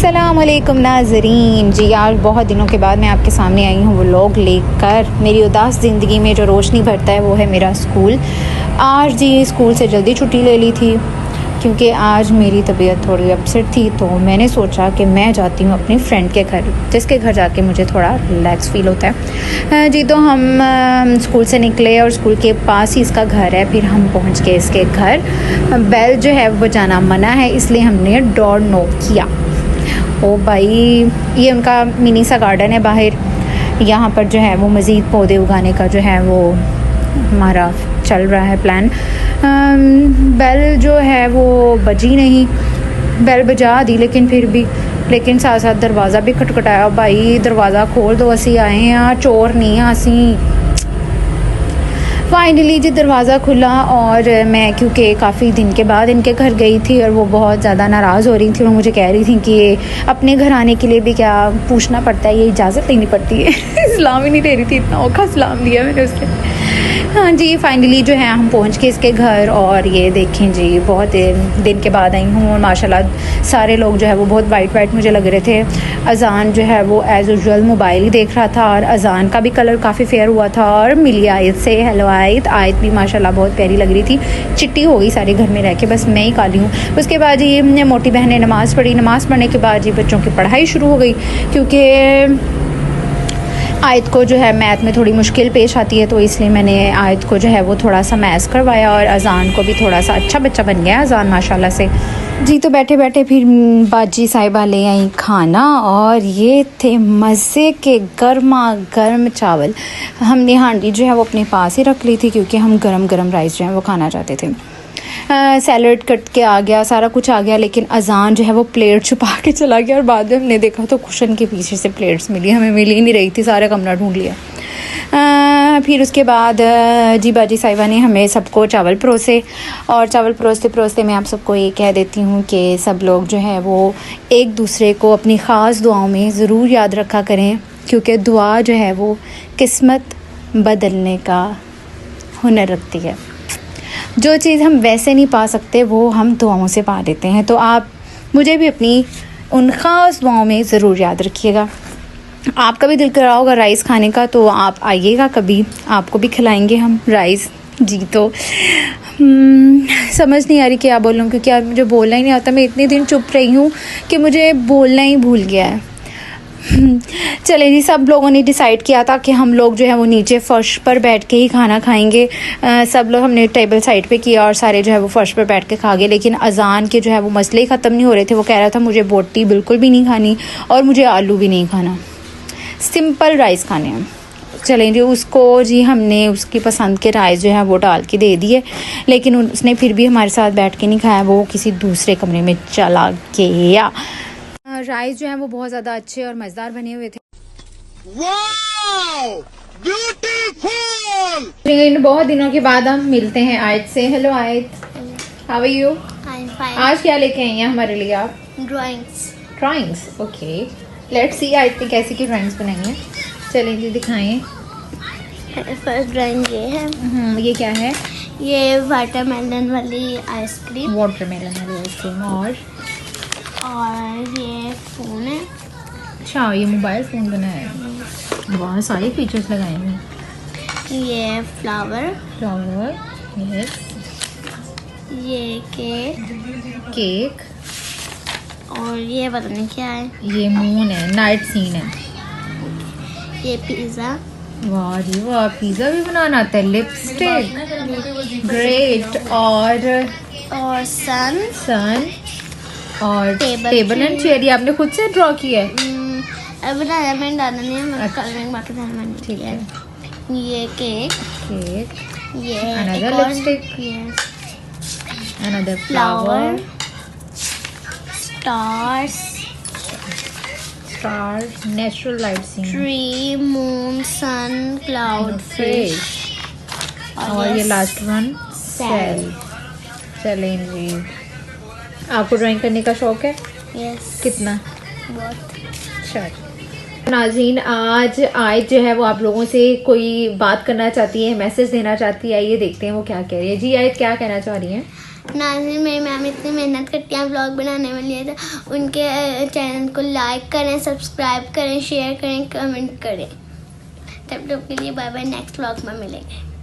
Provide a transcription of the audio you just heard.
अस्सलामुअलैकुम नाज़रीन जी, आज बहुत दिनों के बाद मैं आपके सामने आई हूँ व्लॉग लेकर। मेरी उदास ज़िंदगी में जो रोशनी भरता है वो है मेरा स्कूल। आज जी स्कूल से जल्दी छुट्टी ले ली थी क्योंकि आज मेरी तबीयत थोड़ी अपसेट थी, तो मैंने सोचा कि मैं जाती हूँ अपनी फ्रेंड के घर, जिसके घर जाके मुझे थोड़ा रिलैक्स फ़ील होता है जी। तो हम स्कूल से निकले और स्कूल के पास ही इसका घर है। फिर हम पहुँच गए इसके घर। बेल जो है वो जाना मना है, इसलिए हमने डोर नॉक किया। ओ भाई, ये उनका मिनी सा गार्डन है बाहर। यहाँ पर जो है वो मज़ीद पौधे उगाने का जो है वो हमारा चल रहा है प्लान। बेल जो है वो बजी नहीं, बेल बजा दी लेकिन साथ साथ दरवाज़ा भी खटखटाया। भाई दरवाज़ा खोल दो, असी आए हैं, चोर नहीं हैं असी। फाइनली जी दरवाज़ा खुला और मैं क्योंकि काफ़ी दिन के बाद इनके घर गई थी और वो बहुत ज़्यादा नाराज़ हो रही थी और मुझे कह रही थी कि अपने घर आने के लिए भी क्या पूछना पड़ता है, ये इजाज़त लेनी पड़ती है। सलाम ही नहीं दे रही थी, इतना औखा सलाम दिया मैंने उससे। हाँ जी, फाइनली जो है हम पहुंच के इसके घर। और ये देखें जी, बहुत दिन के बाद आई हूँ और माशाल्लाह सारे लोग जो है वो बहुत वाइट मुझे लग रहे थे। अज़ान जो है वो एज़ यूजुअल मोबाइल ही देख रहा था और अज़ान का भी कलर काफ़ी फेयर हुआ था। और मिली आयत से हेलो आयत भी माशाल्लाह बहुत प्यारी लग रही थी। चिट्टी हो गई सारे घर में रह के, बस मैं ही काली हूँ। उसके बाद ये मोटी बहन ने नमाज़ पढ़ी। नमाज़ पढ़ने के बाद ये बच्चों की पढ़ाई शुरू हो गई क्योंकि आयत को जो है मैथ में थोड़ी मुश्किल पेश आती है, तो इसलिए मैंने आयत को जो है वो थोड़ा सा मैथ्स करवाया और अज़ान को भी थोड़ा सा अच्छा बच्चा बन गया अज़ान माशाल्लाह से जी। तो बैठे बैठे फिर बाजी साहिबा ले आई खाना और ये थे मज़े के गर्मा गर्म चावल। हमने हांडी जो है वो अपने पास ही रख ली थी क्योंकि हम गरम गरम राइस जो है वो खाना चाहते थे। सैलड कट के आ गया, सारा कुछ आ गया, लेकिन अज़ान जो है वो प्लेट छुपा के चला गया और बाद में हमने देखा तो कुशन के पीछे से प्लेट्स मिली, हमें मिल ही नहीं रही थी, सारा कमरा ढूंढ लिया। फिर उसके बाद जी बाजी साहिबा ने हमें सबको चावल परोसे और चावल परोसते मैं आप सबको ये कह देती हूँ कि सब लोग जो है वो एक दूसरे को अपनी ख़ास दुआओं में ज़रूर याद रखा करें क्योंकि दुआ जो है वो किस्मत बदलने का हुनर रखती है। जो चीज़ हम वैसे नहीं पा सकते वो हम दुआओं से पा लेते हैं। तो आप मुझे भी अपनी उन ख़ास दुआओं में ज़रूर याद रखिएगा। आपका भी दिल कर रहा होगा राइस खाने का, तो आप आइएगा कभी, आपको भी खिलाएंगे हम राइस जी। तो समझ नहीं आ रही क्या बोलूँ क्योंकि यार मुझे बोलना ही नहीं आता। मैं इतने दिन चुप रही हूँ कि मुझे बोलना ही भूल गया है। चले जी, सब लोगों ने डिसाइड किया था कि हम लोग जो है वो नीचे फ़र्श पर बैठ के ही खाना खाएंगे। सब लोग हमने टेबल साइड पे किया और सारे जो है वो फ़र्श पर बैठ के खा गए। लेकिन अज़ान के जो है वो मसले ही ख़त्म नहीं हो रहे थे। वो कह रहा था मुझे बोटी बिल्कुल भी नहीं खानी और मुझे आलू भी नहीं खाना, सिंपल राइस खाने हैं। चलें जी, उसको जी हमने उसकी पसंद के राइस जो है वो डाल के दे दिए, लेकिन उसने फिर भी हमारे साथ बैठ के नहीं खाया, वो किसी दूसरे कमरे में चला गया। राइस जो है वो बहुत ज़्यादा अच्छे और मज़ेदार बने हुए थे। Wow, beautiful. बहुत दिनों के बाद हम मिलते हैं आयत से। हेलो आयत, हाउ आर यू? आज क्या लेके आई हैं हमारे लिए आप? ड्राइंग्स ओके, लेट्स सी आयत ने कैसी की ड्राइंग्स बनाई हैं। चलें जी दिखाएं। फर्स्ट ड्राइंग ये है। ये क्या है? ये वाटरमेलन वाली आइसक्रीम। वाटरमेलन वाली आइसक्रीम। और ये फ़ोन है। अच्छा, ये मोबाइल फ़ोन बनाया है, बहुत सारे फीचर्स लगाए हैं। ये फ्लावर। यस। ये केक। और ये पता नहीं क्या है। ये मून है, नाइट सीन है। ये पिज़्ज़ा। वाह जी वाह, पिज़्ज़ा भी बनाना आता है। Lipstick, great. और सन और टेबल एंड चेयर। ये आपने खुद से ड्रॉ किया है? बनाया मैंने, डाला नहीं है, मैं कलरिंग बाकी डालना नहीं। ठीक है। ये केक। ये another lipstick. Another flower. Stars, natural light scene. Tree, moon, sun, cloud, fish. और ये लास्ट वन सेल। चलें जी, आपको ड्राइंग करने का शौक है? यस। कितना? बहुत। अच्छा नाज़रीन, आज आयत जो है वो आप लोगों से कोई बात करना चाहती है, मैसेज देना चाहती है। ये देखते हैं वो क्या कह रही है। जी आयत, क्या कहना चाह रही हैं? नाज़रीन, मेरी मैम इतनी मेहनत करती हैं व्लॉग बनाने में लिए, तो उनके चैनल को लाइक करें, सब्सक्राइब करें, शेयर करें, कमेंट करें। तब तक के लिए बाय बाय, नेक्स्ट व्लॉग में मिलेंगे।